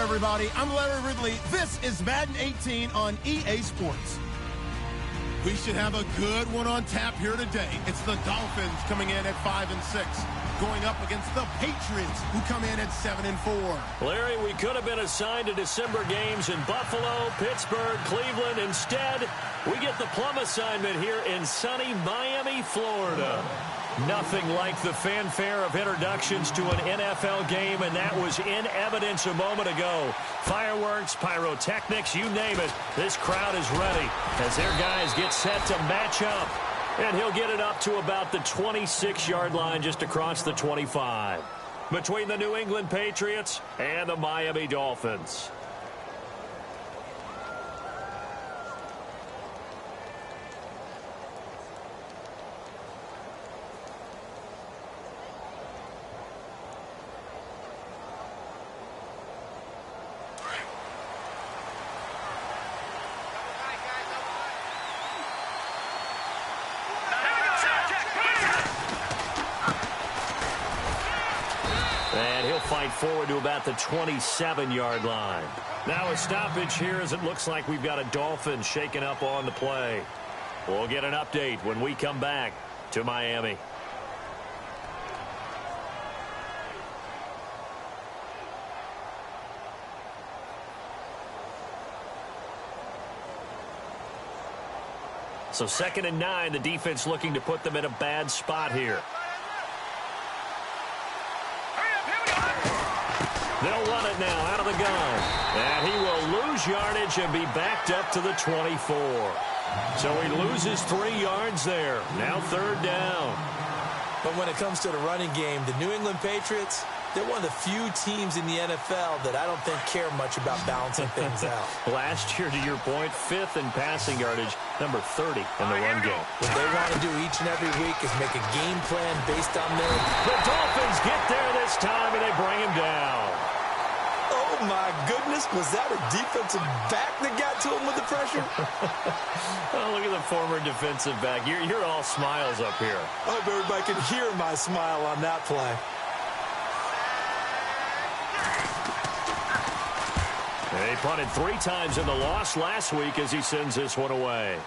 everybody. I'm Larry Ridley. This is Madden 18 on EA Sports. We should have a good one on tap here today. It's the Dolphins coming in at 5-6, going up against the Patriots, who come in at 7-4. Larry, we could have been assigned to December games in Buffalo, Pittsburgh, Cleveland. Instead, we get the plum assignment here in sunny Miami, Florida. Nothing like the fanfare of introductions to an NFL game, and that was in evidence a moment ago. Fireworks, pyrotechnics, you name it. This crowd is ready as their guys get set to match up. And he'll get it up to about the 26-yard line just across the 25. Between the New England Patriots and the Miami Dolphins. And he'll fight forward to about the 27-yard line. Now a stoppage here as it looks like we've got a Dolphin shaken up on the play. We'll get an update when we come back to Miami. So 2nd and 9, the defense looking to put them in a bad spot here. They'll run it now out of the gun. And he will lose yardage and be backed up to the 24. So he loses 3 yards there. Now 3rd down. But when it comes to the running game, the New England Patriots, they're one of the few teams in the NFL that I don't think care much about balancing things out. Last year, to your point, 5th in passing yardage, number 30 in the run game. What they want to do each and every week is make a game plan based on their... The Dolphins get there this time, and they bring him down. Oh, my goodness. Was that a defensive back that got to him with the pressure? Oh, look at the former defensive back. You're all smiles up here. I hope everybody can hear my smile on that play. He punted 3 times in the loss last week as he sends this one away.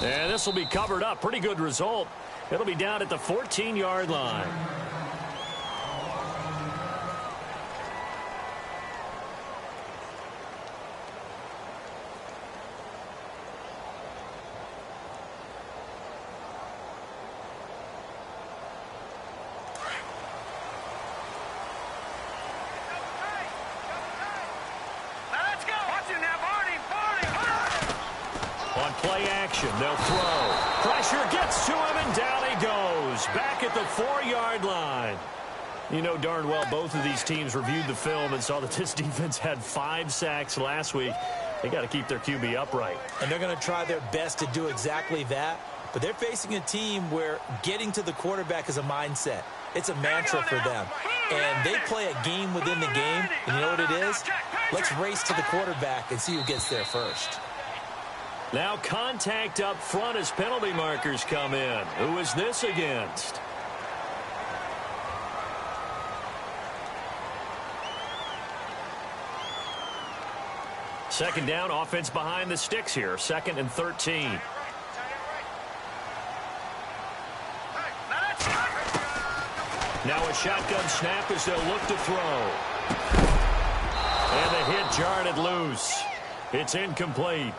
And this will be covered up. Pretty good result. It'll be down at the 14-yard line. Play action. They'll throw. Pressure gets to him, and down he goes. Back at the 4-yard line. You know darn well both of these teams reviewed the film and saw that this defense had 5 sacks last week. They got to keep their QB upright. And they're going to try their best to do exactly that. But they're facing a team where getting to the quarterback is a mindset. It's a mantra for them. And they play a game within the game. And you know what it is? Let's race to the quarterback and see who gets there first. Now contact up front as penalty markers come in. Who is this against? Second down, offense behind the sticks here. 2nd and 13. Now a shotgun snap as they'll look to throw. And the hit jarred it loose. It's incomplete.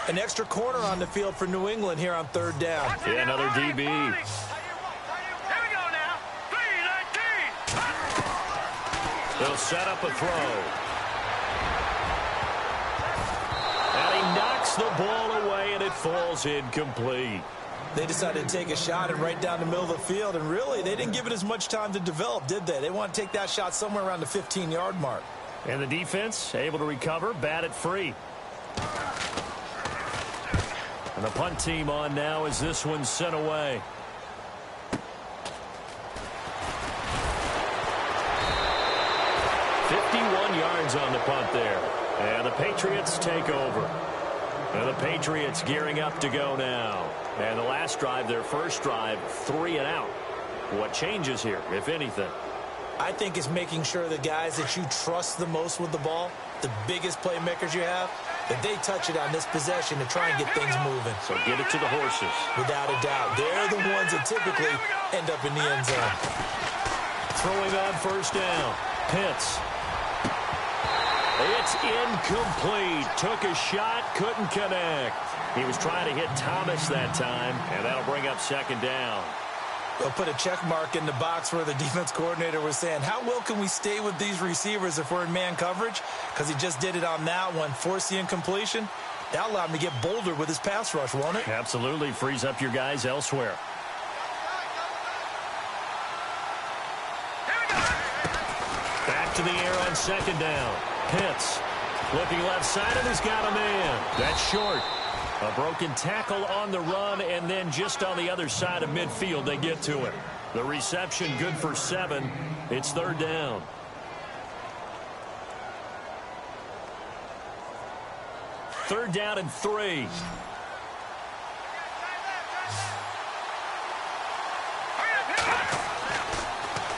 An extra corner on the field for New England here on 3rd down. Yeah, another DB. Here we go now. 3-19. They'll set up a throw. And he knocks the ball away, and it falls incomplete. They decided to take a shot and right down the middle of the field, and really, they didn't give it as much time to develop, did they? They want to take that shot somewhere around the 15-yard mark. And the defense able to recover, bat it free. And the punt team on now as this one's sent away. hands on the punt there. And the Patriots take over. And the Patriots gearing up to go now. And the last drive, their first drive, 3 and out. What changes here, if anything? I think it's making sure the guys that you trust the most with the ball, the biggest playmakers you have, that they touch it on this possession to try and get things moving. So get it to the horses. Without a doubt. They're the ones that typically end up in the end zone. Throwing on first down. Pitts. It's incomplete. Took a shot, couldn't connect. He was trying to hit Thomas that time, and that'll bring up second down. They'll put a check mark in the box where the defense coordinator was saying, how well can we stay with these receivers if we're in man coverage? Because he just did it on that one, forced the incompletion. That'll allow him to get bolder with his pass rush, won't it? Absolutely. Frees up your guys elsewhere. Back to the air on second down. Pitts looking left side, and he's got a man. That's short. A broken tackle on the run, and then just on the other side of midfield, they get to it. The reception good for 7. It's third down. Third down and 3.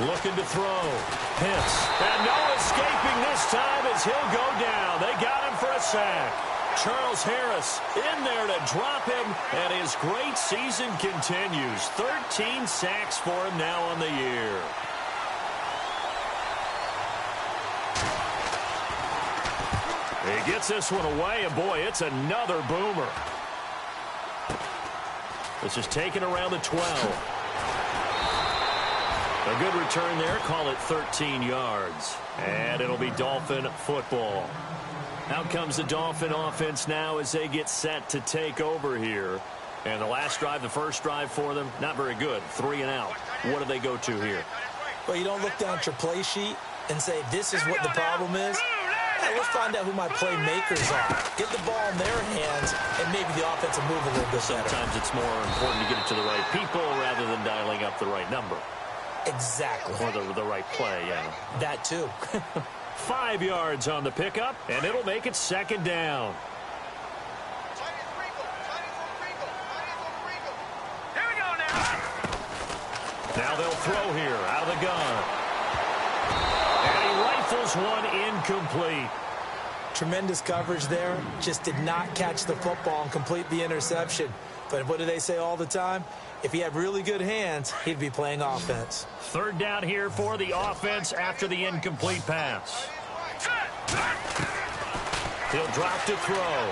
Looking to throw. Pitts. And no escaping this time as he'll go down. They got him for a sack. Charles Harris in there to drop him, and his great season continues. 13 sacks for him now on the year. He gets this one away, and boy, it's another boomer. This is taken around the 12. A good return there. Call it 13 yards. And it'll be Dolphin football. Out comes the Dolphin offense now as they get set to take over here. And the last drive, the first drive for them, not very good. 3 and out. What do they go to here? Well, you don't look down at your play sheet and say, this is what the problem is. Hey, let's find out who my playmakers are. Get the ball in their hands, and maybe the offense will move a little bit better. Sometimes it's more important to get it to the right people rather than dialing up the right number. Exactly. Or the right play, yeah. That too. 5 yards on the pickup, and it'll make it second down. Here we go now. Now they'll throw here out of the gun. And he rifles one incomplete. Tremendous coverage there. Just did not catch the football and complete the interception. But what do they say all the time? If he had really good hands, he'd be playing offense. Third down here for the offense after the incomplete pass. He'll drop to throw.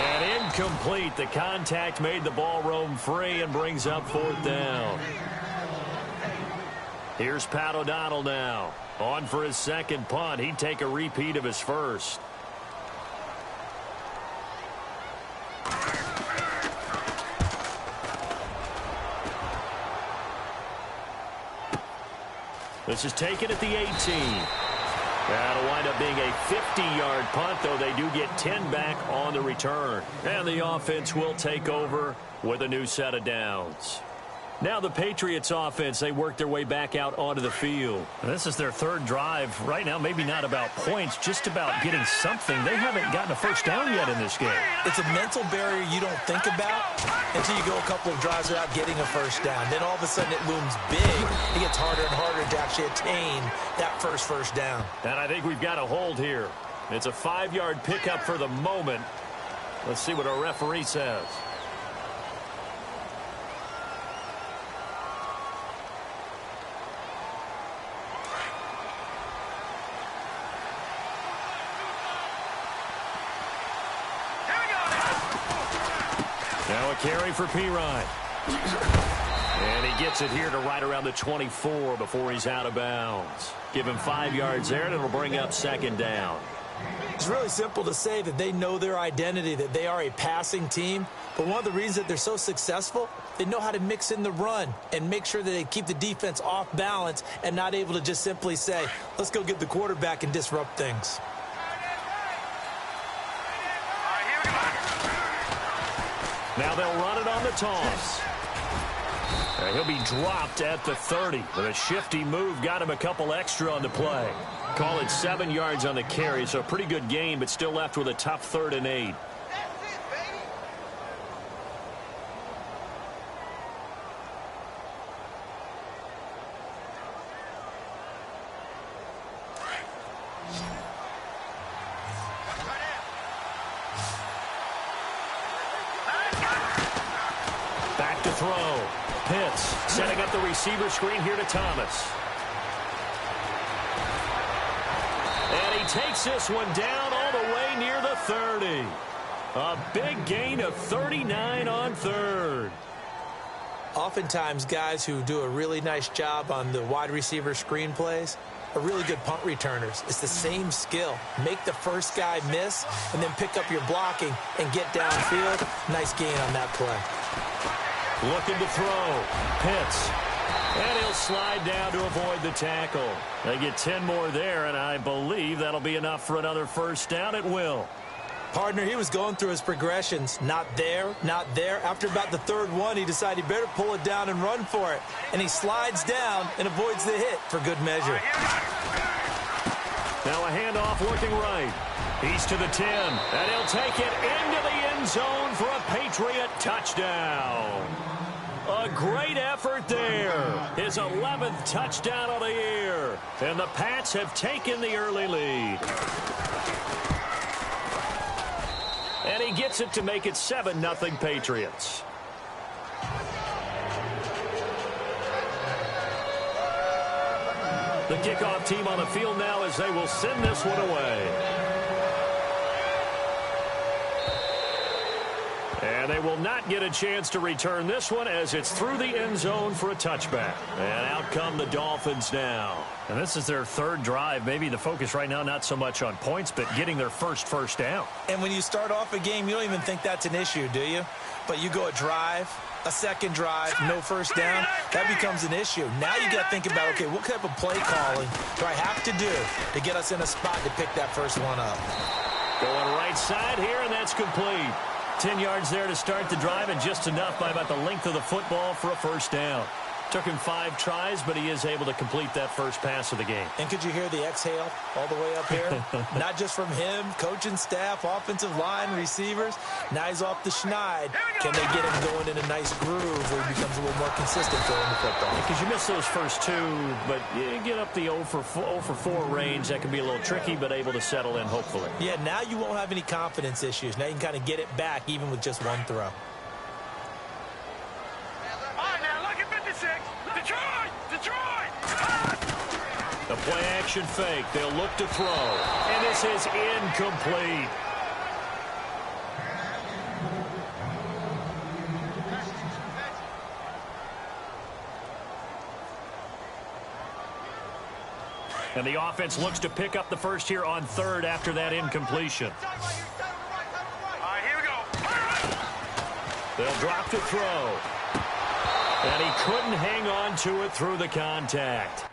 And incomplete. The contact made the ball roam free and brings up fourth down. Here's Pat O'Donnell now. On for his second punt. He'd take a repeat of his first. This is taken at the 18. That'll wind up being a 50-yard punt, though they do get 10 back on the return. And the offense will take over with a new set of downs. Now the Patriots offense, they work their way back out onto the field. And this is their third drive. Right now, maybe not about points, just about getting something. They haven't gotten a first down yet in this game. It's a mental barrier you don't think about until you go a couple of drives without getting a first down. Then all of a sudden it looms big. It gets harder and harder to actually attain that first down. And I think we've got a hold here. It's a 5-yard pickup for the moment. Let's see what our referee says. Now a carry for Pirine. And he gets it here to right around the 24 before he's out of bounds. Give him 5 yards there, and it'll bring up second down. It's really simple to say that they know their identity, that they are a passing team. But one of the reasons that they're so successful, they know how to mix in the run and make sure that they keep the defense off balance and not able to just simply say, let's go get the quarterback and disrupt things. Now they'll run it on the toss. He'll be dropped at the 30. But a shifty move got him a couple extra on the play. Call it 7 yards on the carry, so a pretty good gain, but still left with a tough 3rd and 8. Back to throw. Pitts setting up the receiver screen here to Thomas. And he takes this one down all the way near the 30. A big gain of 39 on 3rd. Oftentimes, guys who do a really nice job on the wide receiver screen plays are really good punt returners. It's the same skill. Make the first guy miss and then pick up your blocking and get downfield. Nice gain on that play. Looking to throw. Pitts. And he'll slide down to avoid the tackle. They get 10 more there, and I believe that'll be enough for another first down. It will. Partner, he was going through his progressions. Not there, not there. After about the 3rd one, he decided he better pull it down and run for it. And he slides down and avoids the hit for good measure. Now a handoff looking right. He's to the 10, and he'll take it into the end zone for a Patriot touchdown. A great effort there. His 11th touchdown of the year. And the Pats have taken the early lead. And he gets it to make it 7-0 Patriots. The kickoff team on the field now as they will send this one away. And they will not get a chance to return this one as it's through the end zone for a touchback. And out come the Dolphins now. And this is their 3rd drive. Maybe the focus right now not so much on points, but getting their first down. And when you start off a game, you don't even think that's an issue, do you? But you go a drive, a 2nd drive, no first down, that becomes an issue. Now you got to think about, okay, what type of play calling do I have to do to get us in a spot to pick that first one up? Going right side here, and that's complete. 10 yards there to start the drive, and just enough by about the length of the football for a first down. Took him 5 tries, but he is able to complete that first pass of the game. And could you hear the exhale all the way up here? Not just from him, coaching staff, offensive line, receivers. Now he's off the schneid. Can they get him going in a nice groove where he becomes a little more consistent throwing the football? Because you miss those first 2, but you get up the 0 for 4 range. That can be a little tricky, but able to settle in, hopefully. Yeah, now you won't have any confidence issues. Now you can kind of get it back even with just 1 throw. The play-action fake. They'll look to throw. And this is incomplete. And the offense looks to pick up the first here on 3rd after that incompletion. All right, here we go. They'll drop to throw. And he couldn't hang on to it through the contact.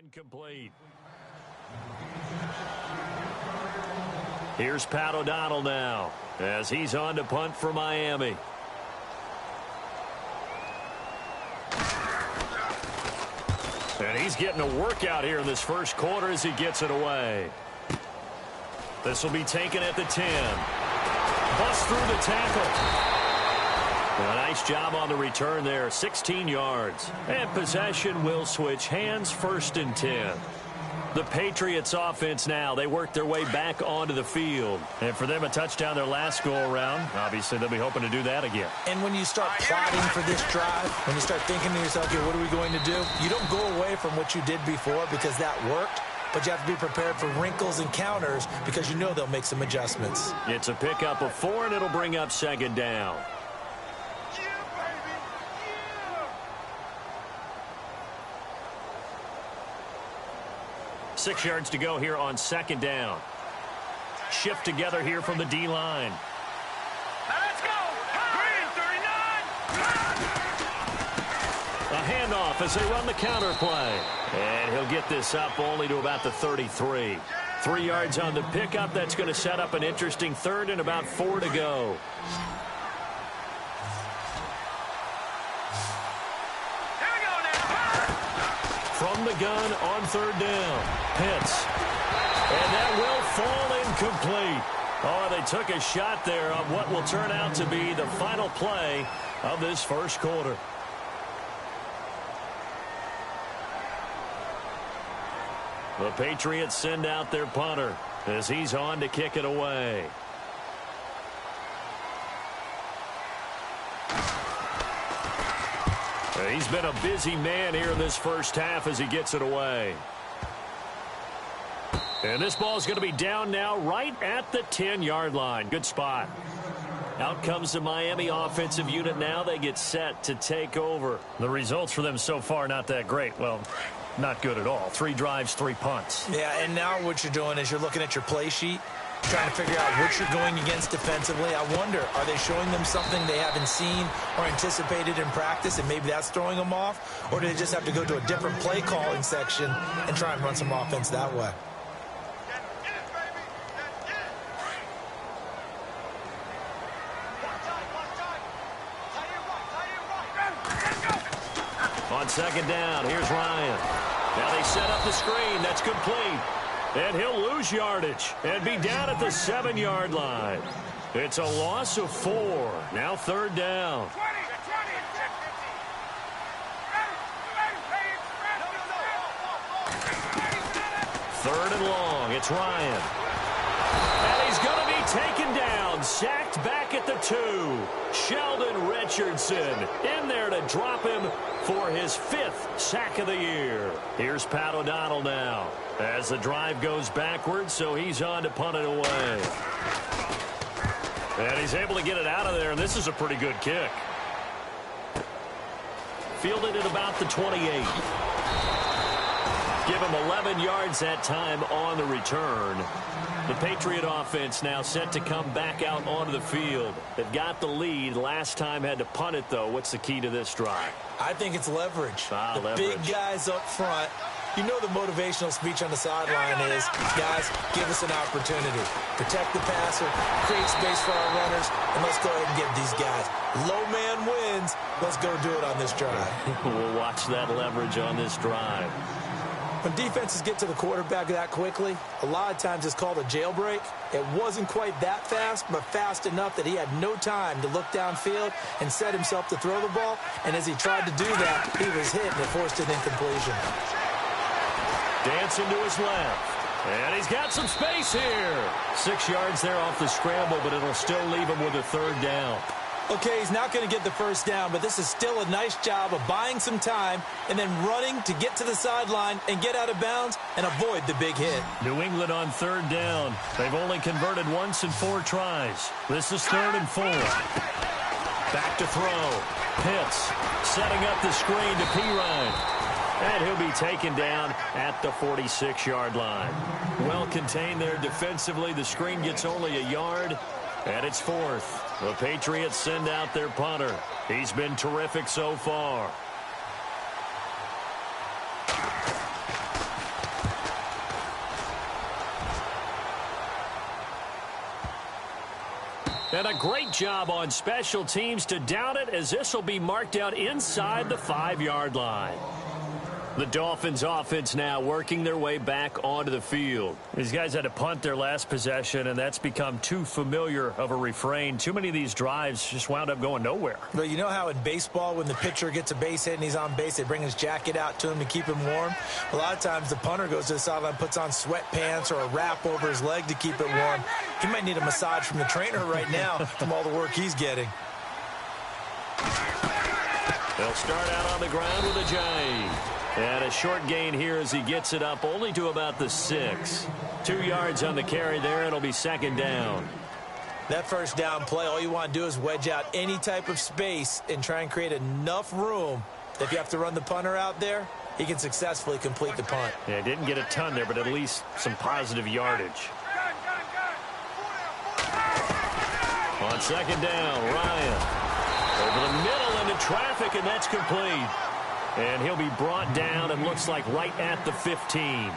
Incomplete. Here's Pat O'Donnell now as he's on to punt for Miami. And he's getting a workout here in this first quarter as he gets it away. This will be taken at the 10. Bust through the tackle. A nice job on the return there, 16 yards. And possession will switch hands, 1st and 10. The Patriots offense now, they work their way back onto the field. And for them, a touchdown their last go-around. Obviously, they'll be hoping to do that again. And when you start plotting for this drive, when you start thinking to yourself, okay, what are we going to do? You don't go away from what you did before because that worked. But you have to be prepared for wrinkles and counters because you know they'll make some adjustments. It's a pickup of 4, and it'll bring up 2nd down. 6 yards to go here on 2nd down. Shift together here from the D-line. Now let's go. Green 39. A handoff as they run the counter play. And he'll get this up only to about the 33. 3 yards on the pickup. That's going to set up an interesting third and about 4 to go. Here we go now. From the gun on third down. Pitts. And that will fall incomplete. Oh, they took a shot there on what will turn out to be the final play of this first quarter. The Patriots send out their punter as he's on to kick it away. He's been a busy man here in this first half as he gets it away. And this ball is going to be down now right at the 10-yard line. Good spot. Out comes the Miami offensive unit now. They get set to take over. The results for them so far not that great. Well, not good at all. 3 drives, 3 punts. Yeah, and now what you're doing is you're looking at your play sheet, trying to figure out what you're going against defensively. I wonder, are they showing them something they haven't seen or anticipated in practice, and maybe that's throwing them off? Or do they just have to go to a different play calling section and try and run some offense that way? On second down, here's Ryan. Now they set up the screen. That's complete. And he'll lose yardage and be down at the 7-yard line. It's a loss of 4. Now third down. Third and long. It's Ryan. And he's going to be taken down. Sacked back at the 2. Sheldon Richardson in there to drop him for his 5th sack of the year. Here's Pat O'Donnell now as the drive goes backwards, so he's on to punt it away. And he's able to get it out of there, and this is a pretty good kick. Fielded at about the 28. Give him 11 yards that time on the return. The Patriot offense now set to come back out onto the field. They've got the lead. Last time had to punt it, though. What's the key to this drive? I think it's leverage. The leverage. Big guys up front. You know the motivational speech on the sideline is, guys, give us an opportunity. Protect the passer, create space for our runners, and let's go ahead and get these guys. Low man wins. Let's go do it on this drive. We'll watch that leverage on this drive. When defenses get to the quarterback that quickly, a lot of times it's called a jailbreak. It wasn't quite that fast, but fast enough that he had no time to look downfield and set himself to throw the ball. And as he tried to do that, he was hit and it forced an incompletion. Dancing to his left. And he's got some space here. 6 yards there off the scramble, but it'll still leave him with a third down. Okay, he's not going to get the first down, but this is still a nice job of buying some time and then running to get to the sideline and get out of bounds and avoid the big hit. New England on third down. They've only converted once in 4 tries. This is 3rd and 4. Back to throw. Pitts setting up the screen to Pirine. And he'll be taken down at the 46-yard line. Well contained there defensively. The screen gets only a yard. And it's 4th. The Patriots send out their punter. He's been terrific so far. And a great job on special teams to down it, as this will be marked out inside the 5-yard line. The Dolphins offense now working their way back onto the field. These guys had to punt their last possession, and that's become too familiar of a refrain. Too many of these drives just wound up going nowhere. But you know how in baseball, when the pitcher gets a base hit and he's on base, they bring his jacket out to him to keep him warm? A lot of times the punter goes to the sideline, puts on sweatpants or a wrap over his leg to keep it warm. He might need a massage from the trainer right now from all the work he's getting. They'll start out on the ground with a J. And a short gain here as he gets it up only to about the 6. 2 yards on the carry there. It'll be 2nd down. That first down play, all you want to do is wedge out any type of space and try and create enough room. If you have to run the punter out there, he can successfully complete the punt. Yeah, didn't get a ton there, but at least some positive yardage. On 2nd down, Ryan. Over the middle into traffic, and that's complete. And he'll be brought down and looks like right at the 15.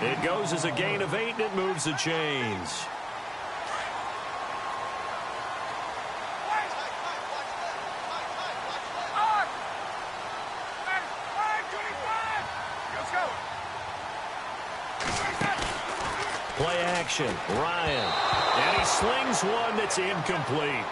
It goes as a gain of 8, and it moves the chains. Play action, Ryan. And he slings one that's incomplete.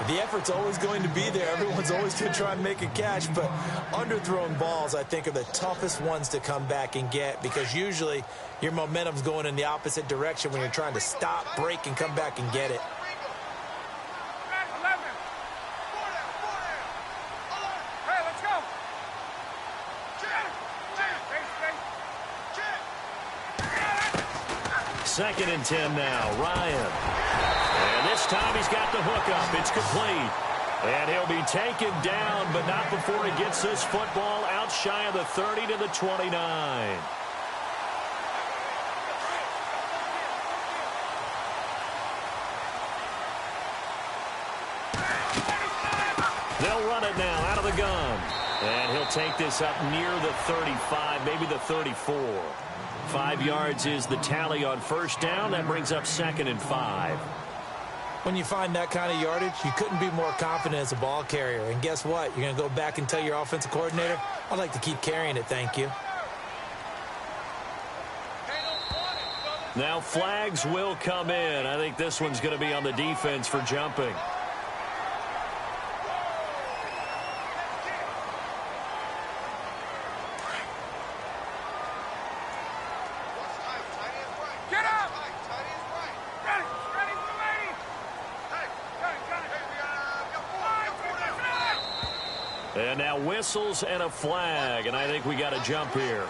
The effort's always going to be there. Everyone's always going to try and make a catch, but underthrown balls, I think, are the toughest ones to come back and get because usually your momentum's going in the opposite direction when you're trying to stop, break, and come back and get it. Second and 10 now, Ryan. And this time he's got the hookup. It's complete. And he'll be taken down, but not before he gets this football out shy of the 30 to the 29. They'll run it now out of the gun. And he'll take this up near the 35, maybe the 34. 5 yards is the tally on first down. That brings up 2nd and 5. When you find that kind of yardage, you couldn't be more confident as a ball carrier. And guess what? You're going to go back and tell your offensive coordinator, I'd like to keep carrying it, thank you. Now flags will come in. I think this one's going to be on the defense for jumping. And now whistles and a flag, and I think we got a jump here.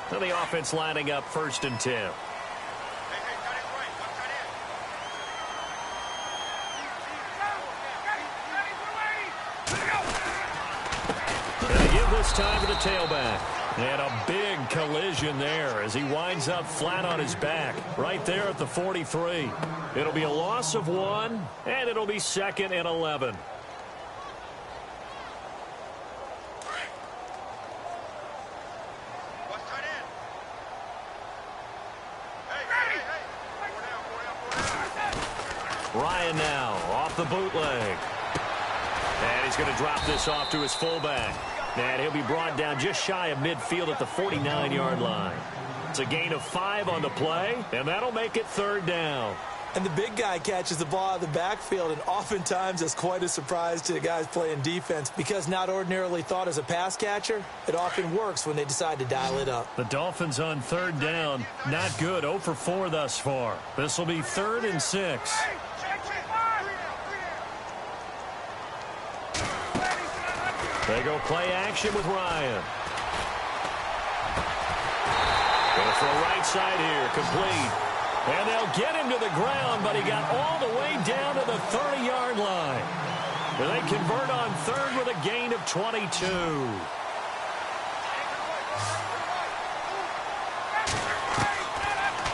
So the offense lining up 1st and 10. And they give this time to the tailback. And a big collision there as he winds up flat on his back right there at the 43. It'll be a loss of 1, and it'll be 2nd and 11. Ryan now off the bootleg. And he's going to drop this off to his fullback. And he'll be brought down just shy of midfield at the 49-yard line. It's a gain of 5 on the play, and that'll make it 3rd down. And the big guy catches the ball out of the backfield, and oftentimes it's quite a surprise to the guys playing defense because not ordinarily thought as a pass catcher, it often works when they decide to dial it up. The Dolphins on 3rd down, not good, 0 for 4 thus far. This will be 3rd and 6. They go play action with Ryan. Going to throw right side here, complete. And they'll get him to the ground, but he got all the way down to the 30-yard line. And they convert on 3rd with a gain of 22.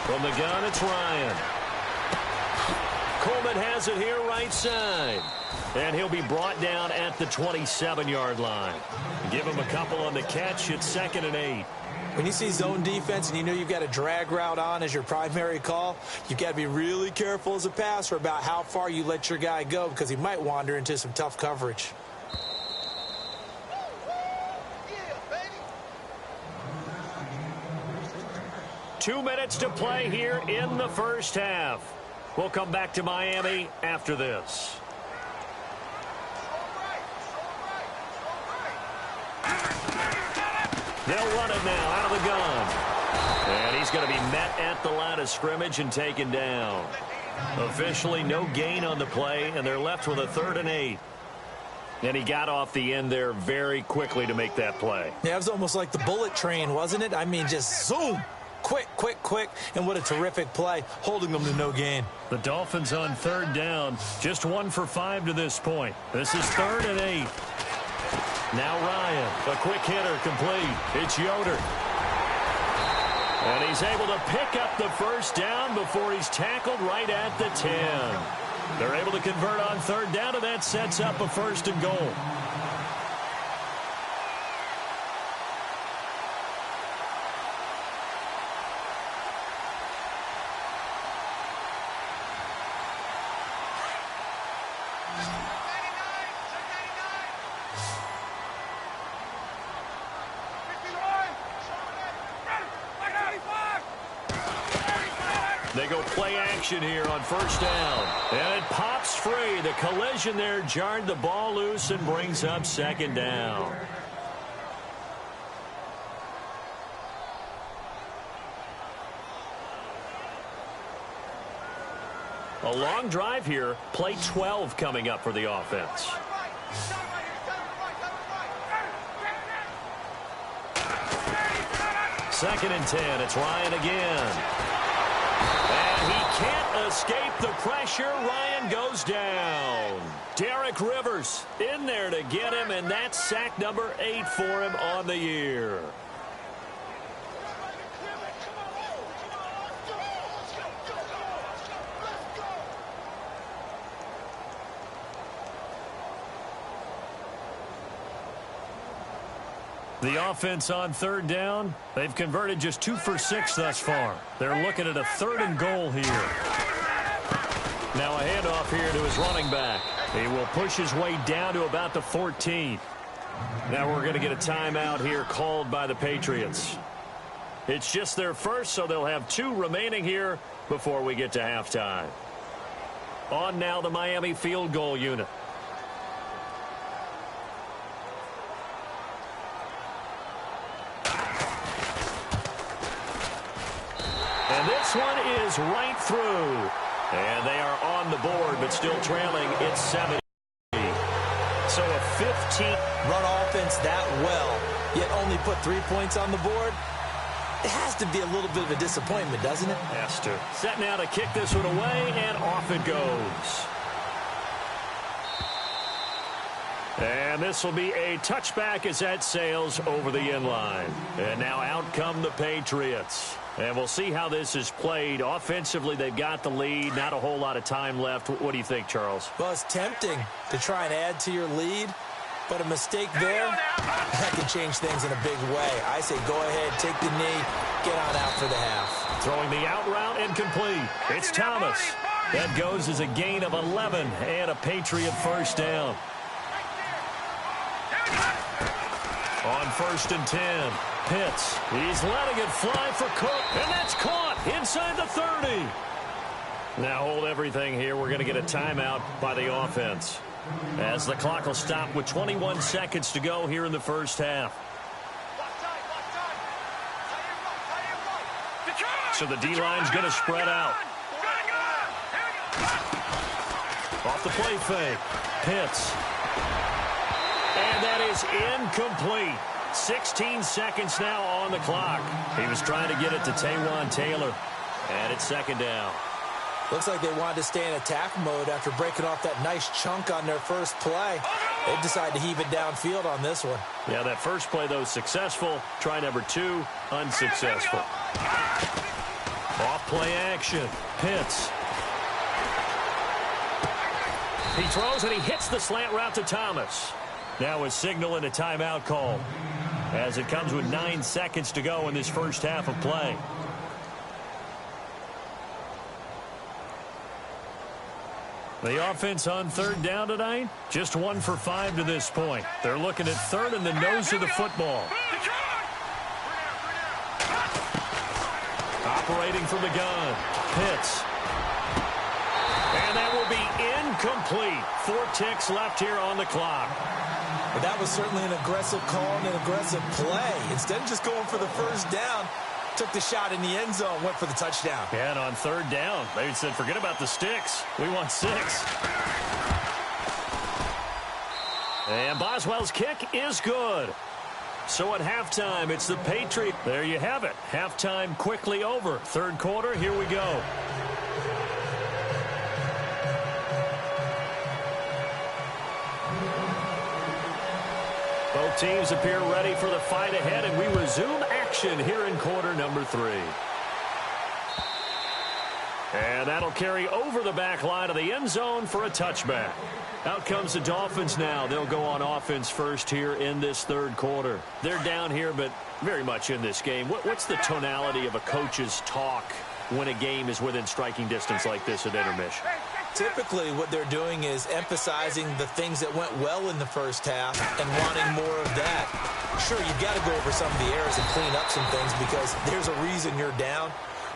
From the gun, it's Ryan. Coleman has it here right side. And he'll be brought down at the 27-yard line. Give him a couple on the catch. It's 2nd and 8. When you see zone defense and you know you've got a drag route on as your primary call, you've got to be really careful as a passer about how far you let your guy go because he might wander into some tough coverage. Two minutes to play here in the first half. We'll come back to Miami after this. They'll run it now out of the gun. And he's going to be met at the line of scrimmage and taken down. Officially no gain on the play, and they're left with a 3rd and 8. And he got off the end there very quickly to make that play. Yeah, it was almost like the bullet train, wasn't it? I mean, just zoom. Quick, quick, quick. And what a terrific play, holding them to no gain. The Dolphins on 3rd down, just 1 for 5 to this point. This is 3rd and 8. Now Ryan, a quick hitter complete. It's Yoder. And he's able to pick up the first down before he's tackled right at the 10. They're able to convert on third down, and that sets up a 1st and goal. They go play action here on 1st down. And it pops free. The collision there jarred the ball loose and brings up 2nd down. A long drive here. Play 12 coming up for the offense. Second and 10. It's Ryan again. And he can't escape the pressure. Ryan goes down. Derek Rivers in there to get him, and that's sack number 8 for him on the year. The offense on 3rd down, they've converted just 2 for 6 thus far. They're looking at a 3rd and goal here. Now a handoff here to his running back. He will push his way down to about the 14. Now we're going to get a timeout here called by the Patriots. It's just their first, so they'll have 2 remaining here before we get to halftime. On now the Miami field goal unit. And this one is right through. And they are on the board, but still trailing. It's 70. So a 15. Run offense that well, yet only put 3 points on the board. It has to be a little bit of a disappointment, doesn't it? Has to. Set now to kick this one away, and off it goes. And this will be a touchback as that sails over the end line. And now out come the Patriots. And we'll see how this is played. Offensively, they've got the lead. Not a whole lot of time left. What do you think, Charles? Well, it's tempting to try and add to your lead, but a mistake there, that can change things in a big way. I say go ahead, take the knee, get on out for the half. Throwing the out route incomplete. It's Thomas. That goes as a gain of 11 and a Patriot first down. On 1st and 10, Pitts. He's letting it fly for Cook, and that's caught inside the 30. Now hold everything here. We're going to get a timeout by the offense, as the clock will stop with 21 seconds to go here in the first half. So the D-line's going to spread out. Off the play fake. Pitts. And that is incomplete. 16 seconds now on the clock. He was trying to get it to Taywan Taylor. And it's 2nd down. Looks like they wanted to stay in attack mode after breaking off that nice chunk on their first play. They decided to heave it downfield on this one. Yeah, that first play, though, successful. Try number 2, unsuccessful. Off play action. Pitts. He throws and he hits the slant route to Thomas. Now a signal and a timeout call, as it comes with 9 seconds to go in this first half of play. The offense on 3rd down tonight, just 1 for 5 to this point. They're looking at 3rd and the nose of the football. Operating from the gun, Pitts. And that will be incomplete. 4 ticks left here on the clock. But that was certainly an aggressive call and an aggressive play. Instead of just going for the first down, took the shot in the end zone, went for the touchdown. Yeah, and on 3rd down, they said, forget about the sticks. We want 6. And Boswell's kick is good. So at halftime, it's the Patriots. There you have it. Halftime quickly over. 3rd quarter, here we go. Both teams appear ready for the fight ahead, and we resume action action here in quarter number 3. And that'll carry over the back line of the end zone for a touchback. Out comes the Dolphins now. They'll go on offense first here in this third quarter. They're down here, but very much in this game. What's the tonality of a coach's talk when a game is within striking distance like this at intermission? Typically, what they're doing is emphasizing the things that went well in the first half and wanting more of that. Sure, you've got to go over some of the errors and clean up some things because there's a reason you're down.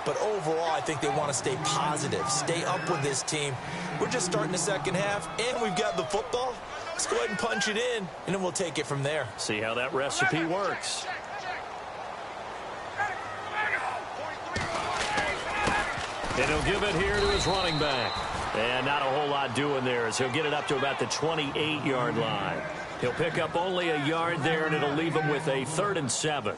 But overall, I think they want to stay positive, stay up with this team. We're just starting the second half, and we've got the football. Let's go ahead and punch it in, and then we'll take it from there. See how that recipe works. And he'll give it here to his running back. And not a whole lot doing there as he'll get it up to about the 28-yard line. He'll pick up only a yard there, and it'll leave him with a 3rd and 7.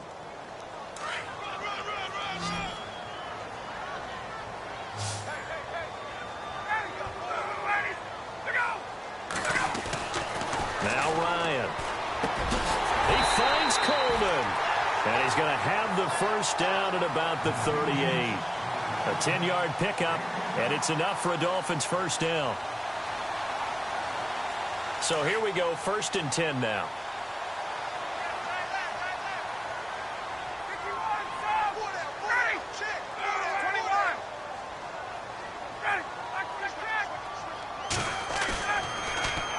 Now Ryan. He finds Coleman. And he's going to have the first down at about the 38. A 10-yard pickup, and it's enough for a Dolphins first down. So here we go, 1st and 10 now.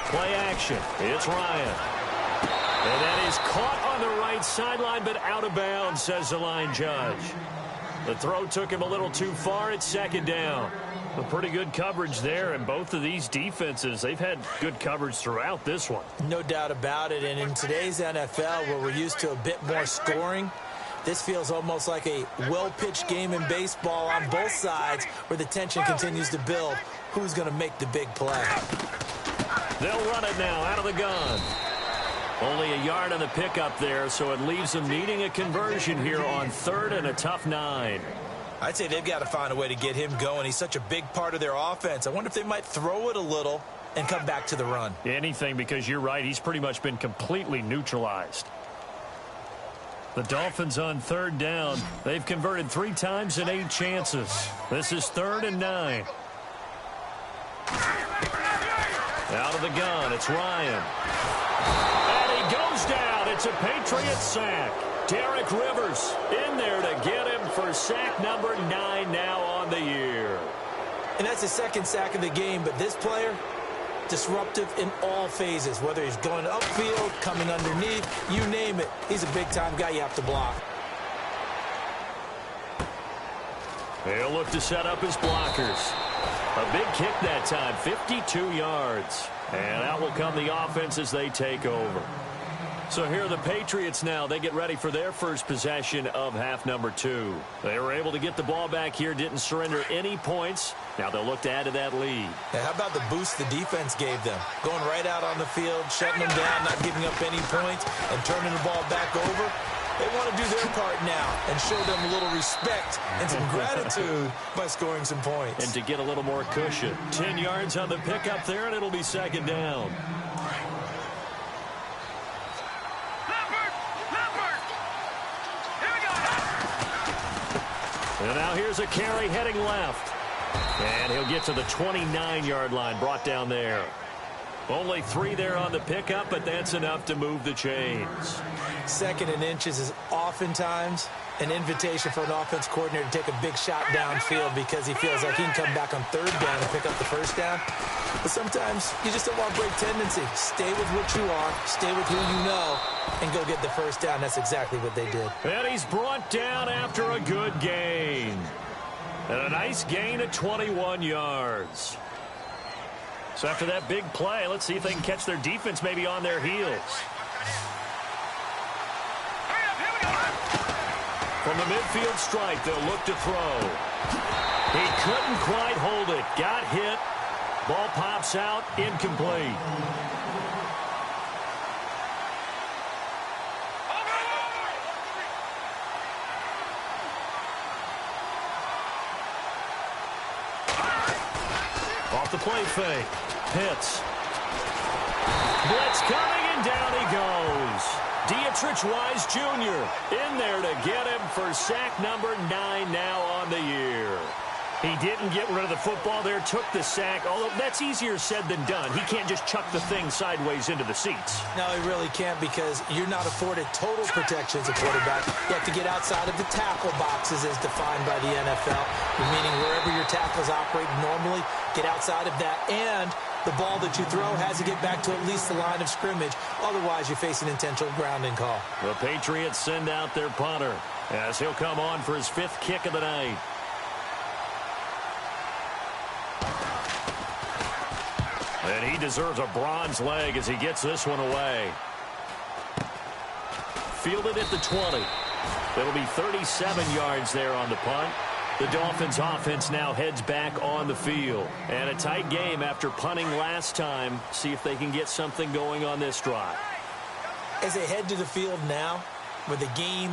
Play action. It's Ryan. And that is caught on the right sideline, but out of bounds, says the line judge. The throw took him a little too far. It's 2nd down. A pretty good coverage there, and both of these defenses, they've had good coverage throughout this one. No doubt about it, and in today's NFL, where we're used to a bit more scoring, this feels almost like a well-pitched game in baseball on both sides where the tension continues to build. Who's going to make the big play? They'll run it now out of the gun. Only a yard on the pickup there, so it leaves them needing a conversion here on 3rd and a tough 9. I'd say they've got to find a way to get him going. He's such a big part of their offense. I wonder if they might throw it a little and come back to the run. Anything, because you're right. He's pretty much been completely neutralized. The Dolphins on 3rd down. They've converted 3 times in 8 chances. This is 3rd and 9. Out of the gun, it's Ryan. And he goes down. It's a Patriot sack. Derek Rivers in there to get him for sack number 9 now on the year. And that's his 2nd sack of the game, but this player, disruptive in all phases, whether he's going upfield, coming underneath, you name it. He's a big-time guy you have to block. He'll look to set up his blockers. A big kick that time, 52 yards. And out will come the offense as they take over. So here are the Patriots now. They get ready for their first possession of half number 2. They were able to get the ball back here, didn't surrender any points. Now they'll look to add to that lead. And how about the boost the defense gave them? Going right out on the field, shutting them down, not giving up any points, and turning the ball back over. They want to do their part now and show them a little respect and some gratitude by scoring some points. And to get a little more cushion. 10 yards on the pickup there, and it'll be 2nd down. And now here's a carry heading left. And he'll get to the 29-yard line, brought down there. Only 3 there on the pickup, but that's enough to move the chains. 2nd and inches is oftentimes an invitation for an offense coordinator to take a big shot downfield because he feels like he can come back on 3rd down and pick up the first down. But sometimes you just don't want to break tendency. Stay with what you are, stay with who you know, and go get the first down. That's exactly what they did. And he's brought down after a good gain. And a nice gain of 21 yards. So after that big play, let's see if they can catch their defense maybe on their heels. From the midfield stripe, they'll look to throw. He couldn't quite hold it. Got hit. Ball pops out. Incomplete. Off the play fake. Pitts. Blitz coming, and down he goes. Tagers23's Jr. in there to get him for sack number 9 now on the year. He didn't get rid of the football there, took the sack, although that's easier said than done. He can't just chuck the thing sideways into the seats. No, he really can't, because you're not afforded total protection as a quarterback. You have to get outside of the tackle boxes as defined by the NFL, meaning wherever your tackles operate normally, get outside of that, and the ball that you throw has to get back to at least the line of scrimmage. Otherwise, you're facing intentional grounding call. The Patriots send out their punter as he'll come on for his 5th kick of the night. And he deserves a bronze leg as he gets this one away. Fielded at the 20. It'll be 37 yards there on the punt. The Dolphins offense now heads back on the field. And a tight game after punting last time. See if they can get something going on this drive. As they head to the field now, with the game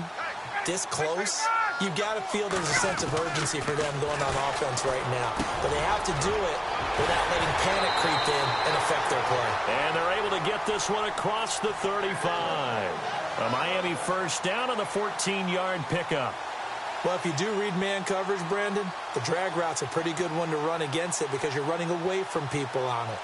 this close, you've got to feel there's a sense of urgency for them going on offense right now. But they have to do it without letting panic creep in and affect their play. And they're able to get this one across the 35. A Miami first down on the 14-yard pickup. Well, if you do read man coverage, Brandon, the drag route's a pretty good one to run against it because you're running away from people on it.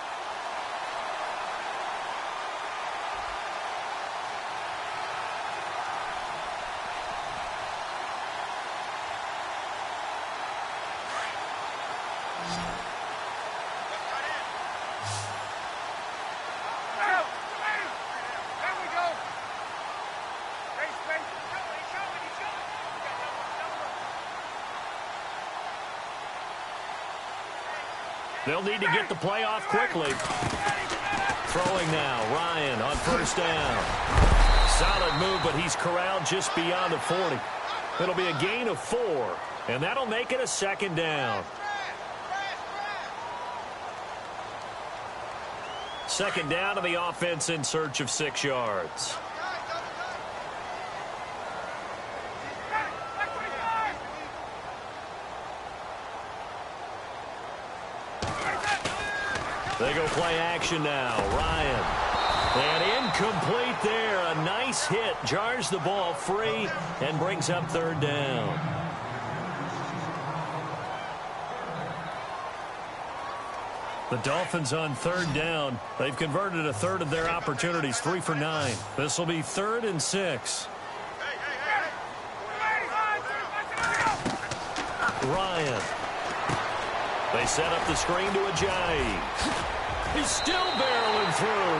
They'll need to get the play off quickly. Throwing now, Ryan on first down. Solid move, but he's corralled just beyond the 40. It'll be a gain of 4, and that'll make it a 2nd down. 2nd down to the offense in search of 6 yards. They go play action now. Ryan. And incomplete there. A nice hit. Jars the ball free and brings up 3rd down. The Dolphins on 3rd down. They've converted a third of their opportunities. 3 for 9. This will be 3rd and 6. Ryan. They set up the screen to Ajayi. He's still barreling through.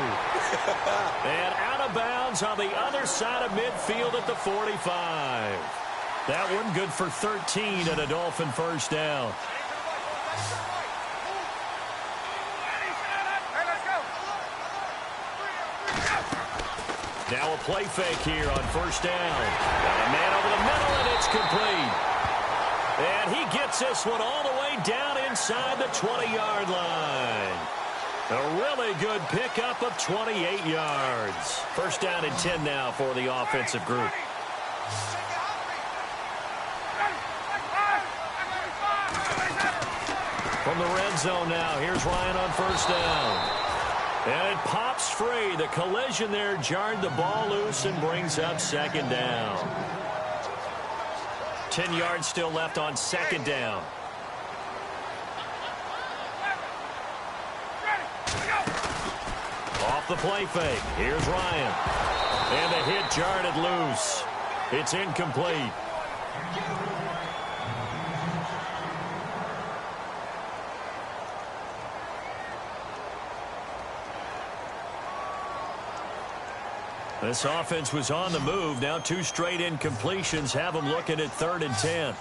And out of bounds on the other side of midfield at the 45. That one good for 13 and a Dolphin first down. Now a play fake here on first down. Got a man over the middle, and it's complete. And he gets this one all the way down inside the 20-yard line. A really good pickup of 28 yards. First down and 10 now for the offensive group. From the red zone now, here's Ryan on first down. And it pops free. The collision there jarred the ball loose and brings up 2nd down. 10 yards still left on 2nd down. Off the play fake. Here's Ryan. And the hit jarred it loose. It's incomplete. This offense was on the move. Now 2 straight incompletions have them looking at 3rd and 10.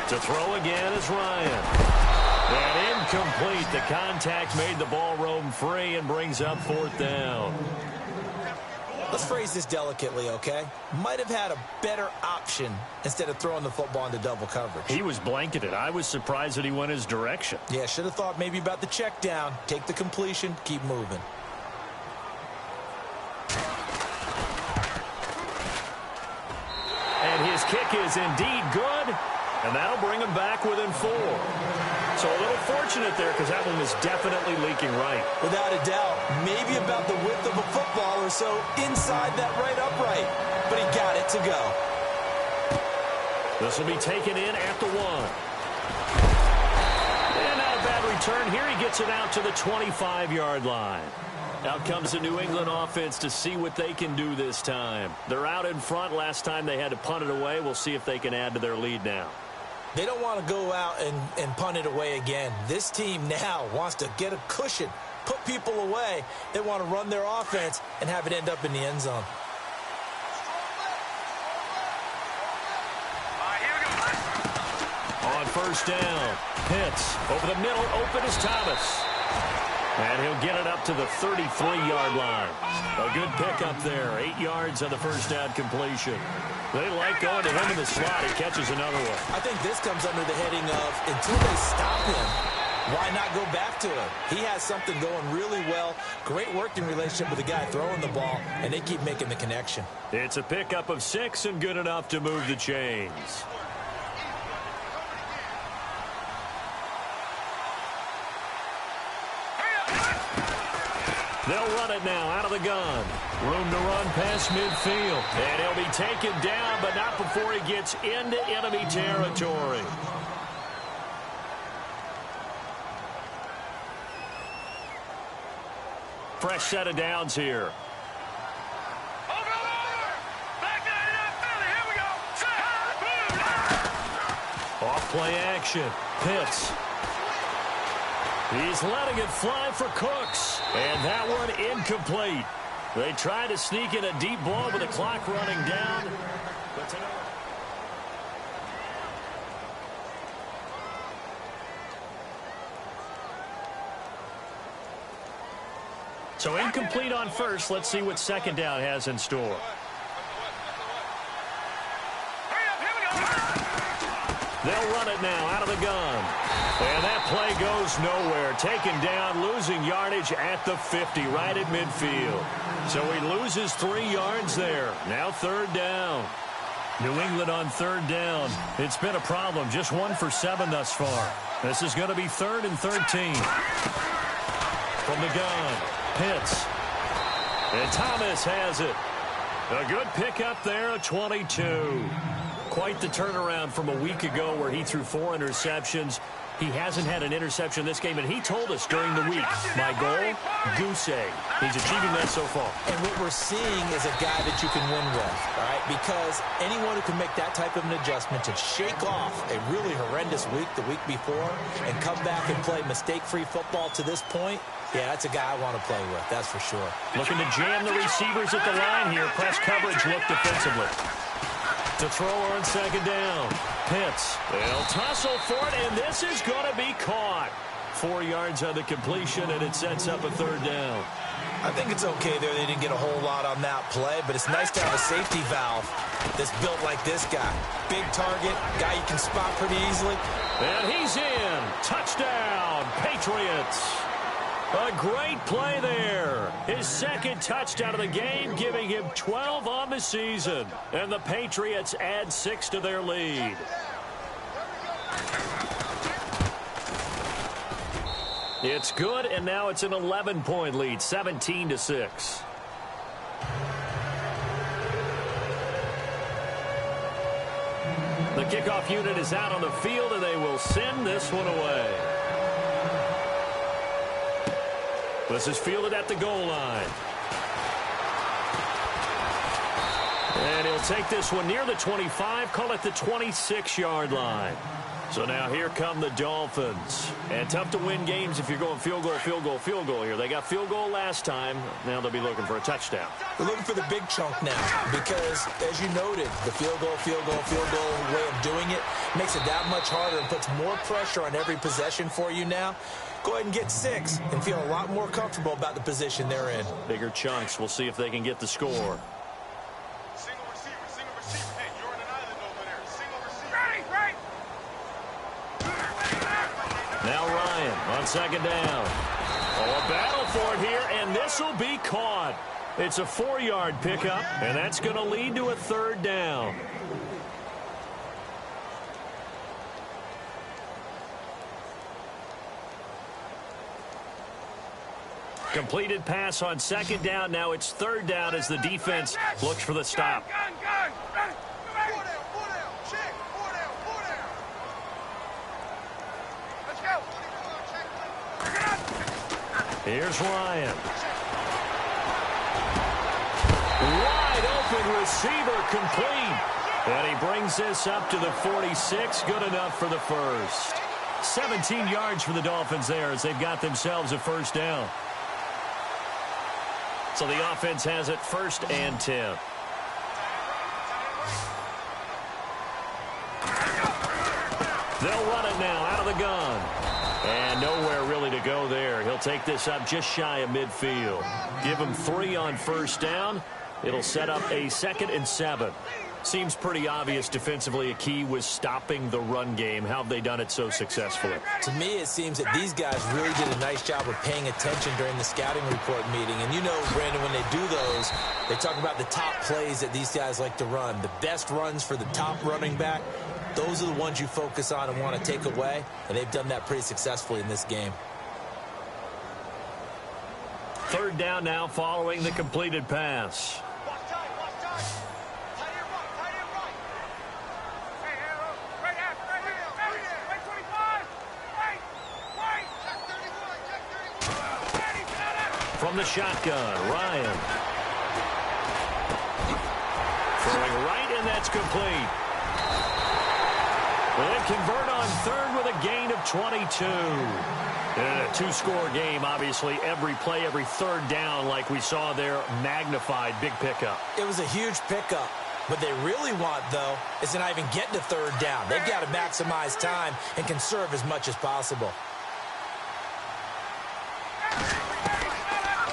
To throw again is Ryan. And incomplete. The contact made the ball roam free and brings up 4th down. Let's phrase this delicately, okay? Might have had a better option instead of throwing the football into double coverage. He was blanketed. I was surprised that he went his direction. Yeah, should have thought maybe about the check down. Take the completion, keep moving. And his kick is indeed good, and that'll bring him back within 4. So a little fortunate there because that one was definitely leaking right. Without a doubt, maybe about the width of a football or so inside that right upright. But he got it to go. This will be taken in at the 1. And not a bad return here. He gets it out to the 25-yard line. Out comes the New England offense to see what they can do this time. They're out in front. Last time they had to punt it away. We'll see if they can add to their lead now. They don't want to go out and punt it away again. This team now wants to get a cushion, put people away. They want to run their offense and have it end up in the end zone. On first down, Pitts over the middle, open is Thomas. And he'll get it up to the 33-yard line. A good pickup there, 8 yards on the first down completion. They like going to him in the slot. He catches another one. I think this comes under the heading of until they stop him, why not go back to him? He has something going really well. Great working relationship with the guy throwing the ball, and they keep making the connection. It's a pickup of 6 and good enough to move the chains. They'll run it now out of the gun. Room to run past midfield. And he'll be taken down, but not before he gets into enemy territory. Fresh set of downs here. Off play action. Pitts. He's letting it fly for Cooks. And that one incomplete. They try to sneak in a deep ball with the clock running down. But so incomplete on first. Let's see what second down has in store. They'll run it now out of the gun. And that play goes nowhere. Taken down, losing yardage at the 50, right at midfield. So he loses 3 yards there. Now third down. New England on third down. It's been a problem. Just 1 for 7 thus far. This is going to be 3rd and 13. From the gun, Pitts. And Thomas has it. A good pickup there, a 22. Quite the turnaround from a week ago where he threw 4 interceptions. He hasn't had an interception this game, and he told us during the week, my goal, goose egg. He's achieving that so far. And what we're seeing is a guy that you can win with, all right? Because anyone who can make that type of an adjustment to shake off a really horrendous week the week before and come back and play mistake-free football to this point, yeah, that's a guy I want to play with, that's for sure. Looking to jam the receivers at the line here. Press coverage look defensively. To throw on second down. Pitts. They'll tussle for it, and this is going to be caught. 4 yards on the completion, and it sets up a third down. I think it's okay there. They didn't get a whole lot on that play, but it's nice to have a safety valve that's built like this guy. Big target, guy you can spot pretty easily. And he's in. Touchdown, Patriots. A great play there. His second touchdown of the game, giving him 12 on the season. And the Patriots add 6 to their lead. It's good, and now it's an 11-point lead, 17-6. The kickoff unit is out on the field, and they will send this one away. This is fielded at the goal line. And he'll take this one near the 25, call it the 26-yard line. So now here come the Dolphins. And tough to win games if you're going field goal, field goal, field goal here. They got field goal last time. Now they'll be looking for a touchdown. They're looking for the big chunk now because, as you noted, the field goal way of doing it makes it that much harder and puts more pressure on every possession for you now. Go ahead and get 6 and feel a lot more comfortable about the position they're in. Bigger chunks. We'll see if they can get the score. Single receiver. Hey, you're on an island over there. Single receiver. Right. Now Ryan on second down. Oh, a battle for it here, and this will be caught. It's a 4-yard pickup, and that's going to lead to a third down. Completed pass on second down. Now it's third down as the defense looks for the stop. Here's Ryan. Wide open receiver complete. And he brings this up to the 46. Good enough for the first. 17 yards for the Dolphins there as they've got themselves a first down. So the offense has it 1st and 10. They'll run it now out of the gun. And nowhere really to go there. He'll take this up just shy of midfield. Give him 3 on first down. It'll set up a 2nd and 7. Seems pretty obvious defensively a key was stopping the run game. How have they done it so successfully? To me, it seems that these guys really did a nice job of paying attention during the scouting report meeting. And you know, Brandon, when they do those, they talk about the top plays that these guys like to run. The best runs for the top running back, those are the ones you focus on and want to take away. And they've done that pretty successfully in this game. Third down now following the completed pass. From the shotgun, Ryan. Throwing right, and that's complete. Well, they convert on third with a gain of 22. And a two-score game, obviously, every play, every third down, like we saw there, magnified, big pickup. It was a huge pickup. What they really want, though, is to not even get to third down. They've got to maximize time and conserve as much as possible.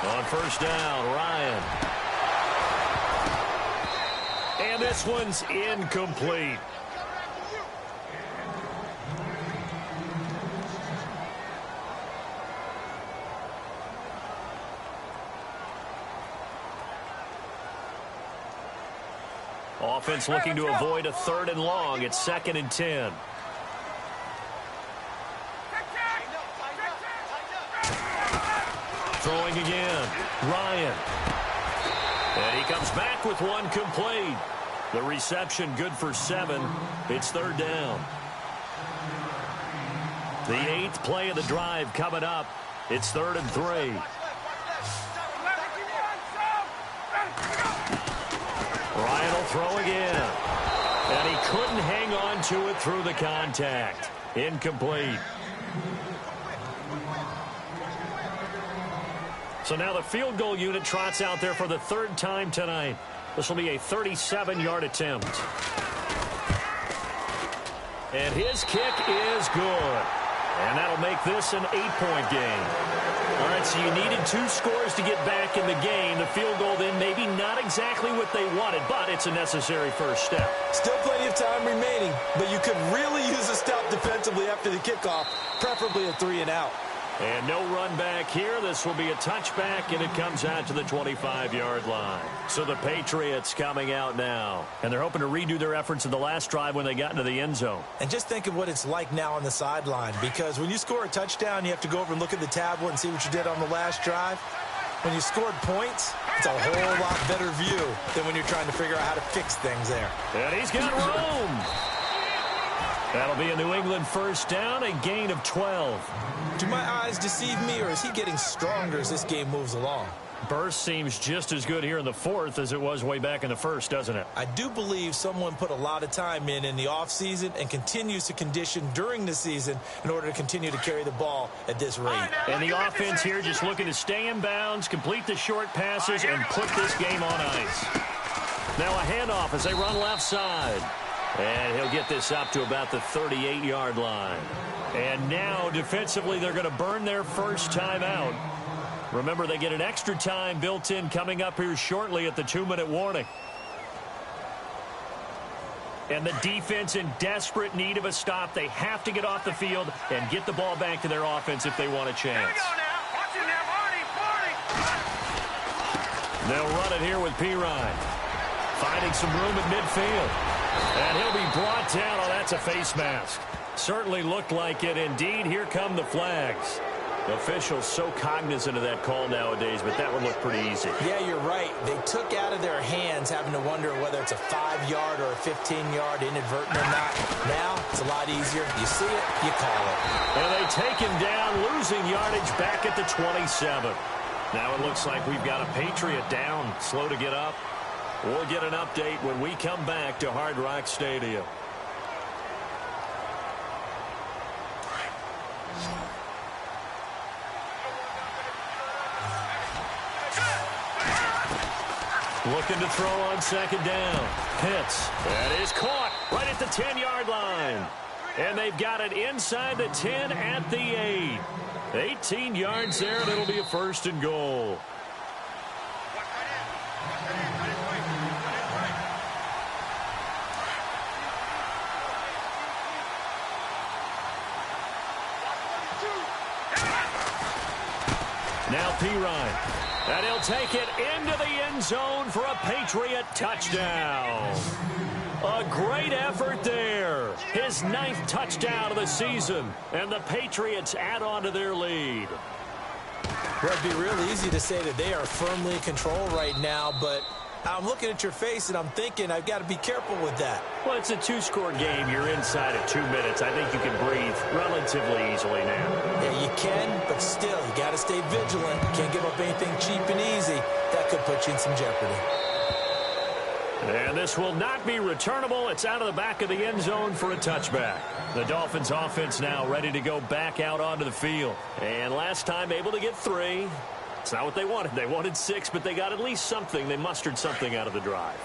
On first down, Ryan. And this one's incomplete. Offense looking to avoid a 3rd and long. It's 2nd and 10. Throwing again, Ryan. And he comes back with one complete. The reception good for 7. It's 3rd down. The 8th play of the drive coming up. It's 3rd and 3. Ryan will throw again. And he couldn't hang on to it through the contact. Incomplete. So now the field goal unit trots out there for the 3rd time tonight. This will be a 37-yard attempt. And his kick is good. And that'll make this an 8-point game. All right, so you needed 2 scores to get back in the game. The field goal then maybe not exactly what they wanted, but it's a necessary first step. Still plenty of time remaining, but you could really use a stop defensively after the kickoff, preferably a 3-and-out. And no run back here. This will be a touchback, and it comes out to the 25-yard line. So the Patriots coming out now. And they're hoping to redo their efforts in the last drive when they got into the end zone. And just think of what it's like now on the sideline, because when you score a touchdown, you have to go over and look at the tablet and see what you did on the last drive. When you scored points, it's a whole lot better view than when you're trying to figure out how to fix things there. And he's got room. That'll be a New England first down, a gain of 12. Do my eyes deceive me, or is he getting stronger as this game moves along? Burst seems just as good here in the 4th as it was way back in the 1st, doesn't it? I do believe someone put a lot of time in the offseason and continues to condition during the season in order to continue to carry the ball at this rate. And the offense here just looking to stay in bounds, complete the short passes, and put this game on ice. Now a handoff as they run left side. And he'll get this up to about the 38-yard line. And now, defensively, they're going to burn their first time out. Remember, they get an extra time built in coming up here shortly at the 2-minute warning. And the defense in desperate need of a stop. They have to get off the field and get the ball back to their offense if they want a chance. They'll run it here with Pirine. Finding some room at midfield. And he'll be brought down. Oh, that's a face mask. Certainly looked like it. Indeed, here come the flags. Officials so cognizant of that call nowadays, but that one looked pretty easy. Yeah, you're right. They took out of their hands having to wonder whether it's a 5-yard or a 15-yard inadvertent or not. Now, it's a lot easier. You see it, you call it. And they take him down, losing yardage back at the 27. Now it looks like we've got a Patriot down, slow to get up. We'll get an update when we come back to Hard Rock Stadium. Looking to throw on second down. Pitts. That is caught right at the 10-yard line. And they've got it inside the 10 at the 8. 18 yards there, and it'll be a first and goal. Now P-Ryan. And he'll take it into the end zone for a Patriot touchdown. A great effort there. His 9th touchdown of the season. And the Patriots add on to their lead. Well, it'd be real easy to say that they are firmly in control right now, but I'm looking at your face and I'm thinking I've got to be careful with that. Well, it's a 2-score game. You're inside of 2 minutes. I think you can breathe relatively easily now. Yeah, you can, but still, you got to stay vigilant. You can't give up anything cheap and easy. That could put you in some jeopardy. And this will not be returnable. It's out of the back of the end zone for a touchback. The Dolphins offense now ready to go back out onto the field. And last time able to get 3. It's not what they wanted. They wanted 6, but they got at least something. They mustered something out of the drive.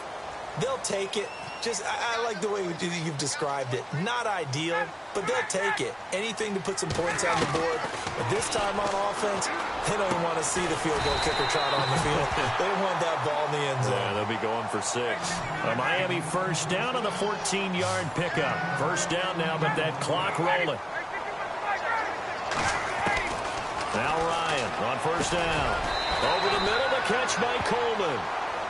They'll take it. I like the way you've described it. Not ideal, but they'll take it. Anything to put some points on the board. But this time on offense, they don't even want to see the field goal kicker trot on the field. They want that ball in the end zone. Yeah, they'll be going for 6. A Miami first down on the 14-yard pickup. First down now, but that clock rolling. Now Ryan on first down. Over the middle, the catch by Coleman.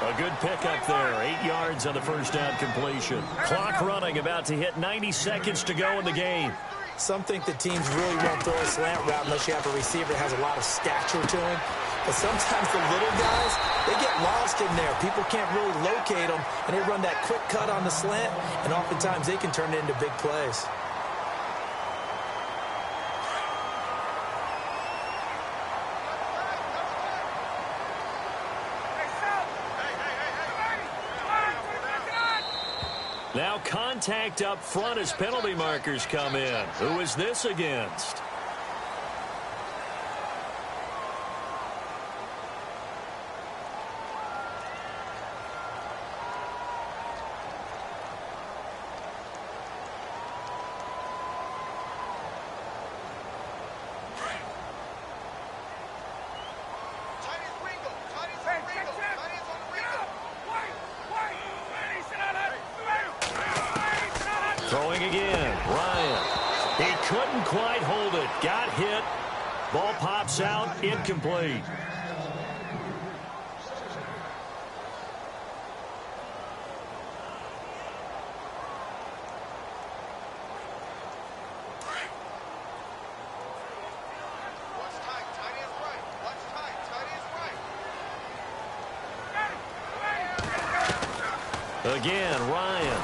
A good pickup there. 8 yards on the first down completion. Clock running, about to hit 90 seconds to go in the game. Some think the teams really won't throw a slant route unless you have a receiver that has a lot of stature to him. But sometimes the little guys, they get lost in there. People can't really locate them, and they run that quick cut on the slant, and oftentimes they can turn it into big plays. Now contact up front as penalty markers come in. Who is this against? Throwing again, Ryan. He couldn't quite hold it. Got hit. Ball pops out, incomplete. Again, Ryan.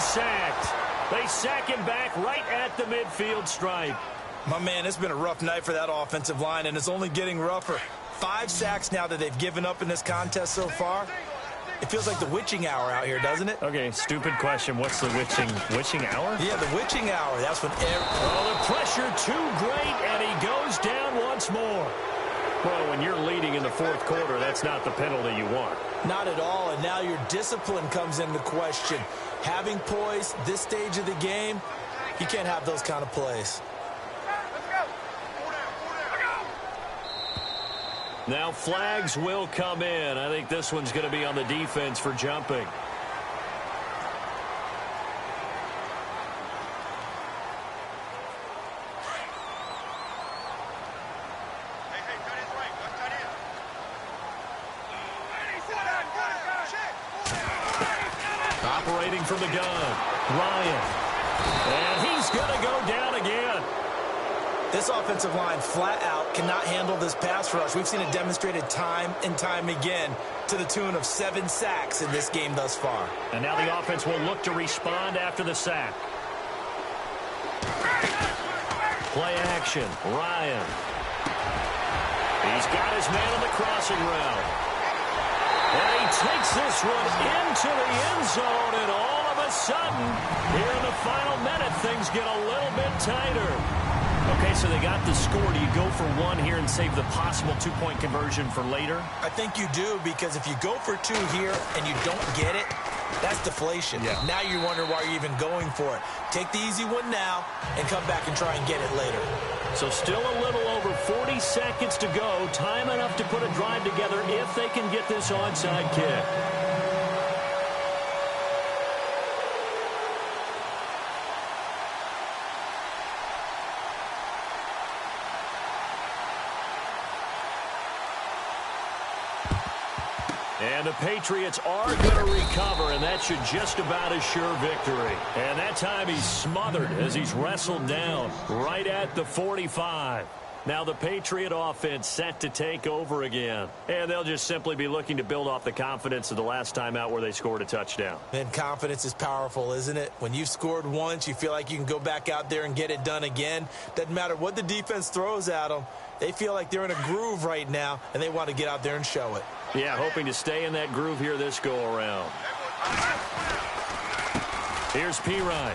Sacked. They sack him back right at the midfield stripe. My man, it's been a rough night for that offensive line, and it's only getting rougher. 5 sacks now that they've given up in this contest so far. It feels like the witching hour out here, doesn't it? Okay, stupid question. What's the witching hour? Yeah, the witching hour. That's when the pressure too great, and he goes down once more. Well, when you're leading in the 4th quarter, that's not the penalty you want. Not at all, and now your discipline comes into question. Having poise, this stage of the game, you can't have those kind of plays. Now flags will come in. I think this one's going to be on the defense for jumping. Operating from the gun, Ryan. And he's going to go down again. This offensive line flat out cannot handle this pass rush. We've seen it demonstrated time and time again to the tune of 7 sacks in this game thus far. And now the offense will look to respond after the sack. Play action. Ryan. He's got his man in the crossing route. And he takes this one into the end zone, and all of a sudden, here in the final minute, things get a little bit tighter. Okay, so they got the score. Do you go for one here and save the possible 2-point conversion for later? I think you do, because if you go for 2 here and you don't get it, that's deflation. Yeah. Now you wonder why you're even going for it. Take the easy one now and come back and try and get it later. So still a little over 40 seconds to go. Time enough to put a drive together if they can get this onside kick. And the Patriots are going to recover, and that should just about assure victory. And that time he's smothered as he's wrestled down right at the 45. Now the Patriot offense set to take over again. And they'll just simply be looking to build off the confidence of the last time out where they scored a touchdown. And confidence is powerful, isn't it? When you've scored once, you feel like you can go back out there and get it done again. Doesn't matter what the defense throws at them. They feel like they're in a groove right now, and they want to get out there and show it. Yeah, hoping to stay in that groove here this go-around. Here's Pirine.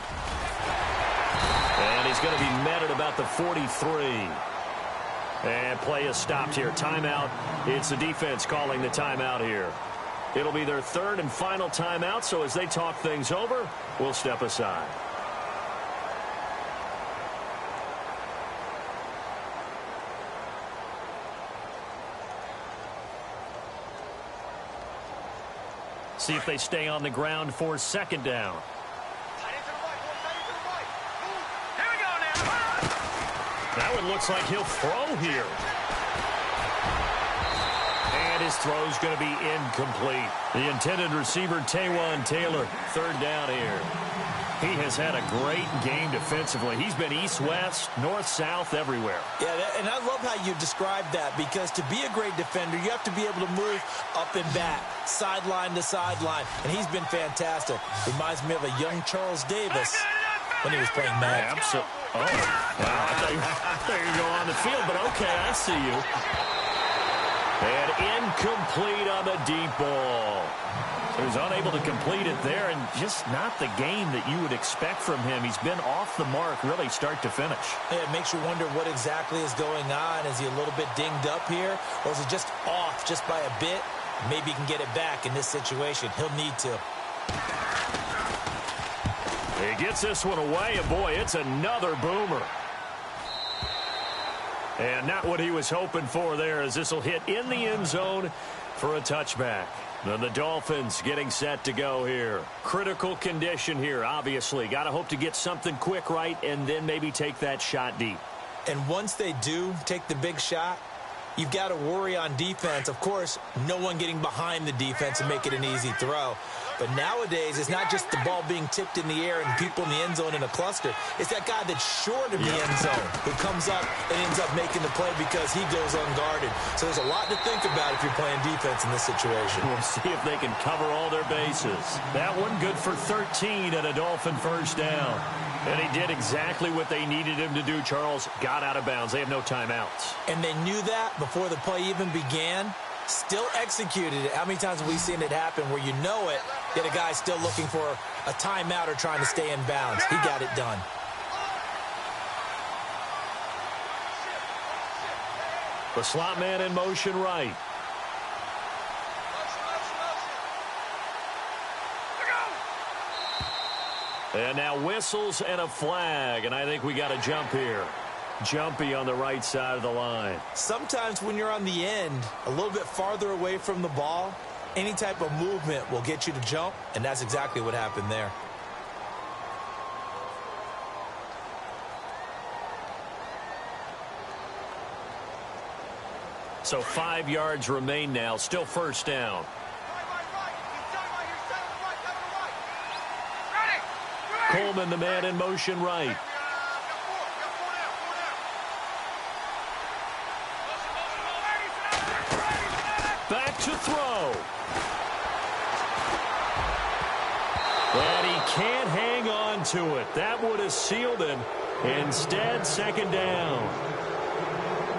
And he's going to be met at about the 43. And play is stopped here. Timeout. It's the defense calling the timeout here. It'll be their third and final timeout, so as they talk things over, we'll step aside. See if they stay on the ground for second down. That one looks like he'll throw here. And his throw's going to be incomplete. The intended receiver, Taywan Taylor, third down here. He has had a great game defensively. He's been east-west, north-south, everywhere. Yeah, and I love how you described that, because to be a great defender, you have to be able to move up and back, sideline to sideline, and he's been fantastic. Reminds me of a young Charles Davis when he was playing Madden. Absolutely. Oh, wow. I thought you were going on the field, but okay, I see you. And incomplete on the deep ball. He was unable to complete it there, and just not the game that you would expect from him. He's been off the mark really start to finish. Yeah, it makes you wonder what exactly is going on. Is he a little bit dinged up here, or is he just off just by a bit? Maybe he can get it back in this situation. He'll need to. He gets this one away, and boy, it's another boomer. And not what he was hoping for there, as this will hit in the end zone for a touchback. Then the Dolphins getting set to go here. Critical condition here, obviously. Got to hope to get something quick right and then maybe take that shot deep. And once they do take the big shot, you've got to worry on defense. Of course, no one getting behind the defense and make it an easy throw. But nowadays, it's not just the ball being tipped in the air and people in the end zone in a cluster. It's that guy that's short of the end zone who comes up and ends up making the play because he goes unguarded. So there's a lot to think about if you're playing defense in this situation. We'll see if they can cover all their bases. That one good for 13 and a Dolphin first down. And he did exactly what they needed him to do, Charles. Got out of bounds. They have no timeouts. And they knew that before the play even began. Still executed it. How many times have we seen it happen where you know it, yet a guy's still looking for a timeout or trying to stay in bounds? He got it done. The slot man in motion right. And now whistles and a flag, and I think we got a jump here. Jumpy on the right side of the line. Sometimes when you're on the end, a little bit farther away from the ball, any type of movement will get you to jump, and that's exactly what happened there. So 5 yards remain now, still first down. Coleman, the man in motion right. throw. And he can't hang on to it. That would have sealed it. Instead, second down.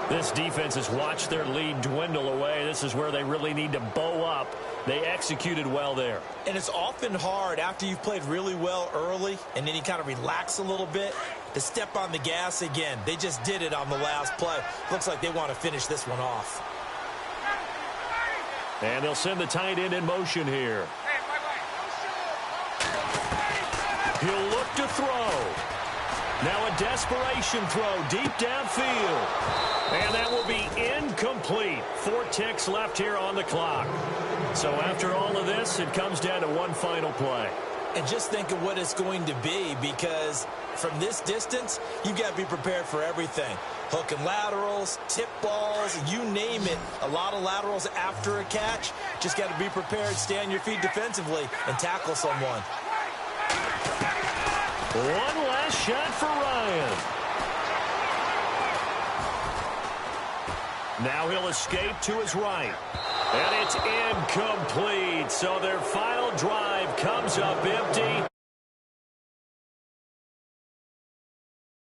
This defense has watched their lead dwindle away. This is where they really need to bow up. They executed well there. And it's often hard after you've played really well early and then you kind of relax a little bit to step on the gas again. They just did it on the last play. Looks like they want to finish this one off. And they'll send the tight end in motion here. He'll look to throw. Now a desperation throw deep downfield. And that will be incomplete. 4 ticks left here on the clock. So after all of this, it comes down to one final play. And just think of what it's going to be, because from this distance, you've got to be prepared for everything. Hook and laterals, tip balls, you name it. A lot of laterals after a catch. Just got to be prepared, stay on your feet defensively, and tackle someone. One last shot for Ryan. Now he'll escape to his right. And it's incomplete. So their final drive comes up empty.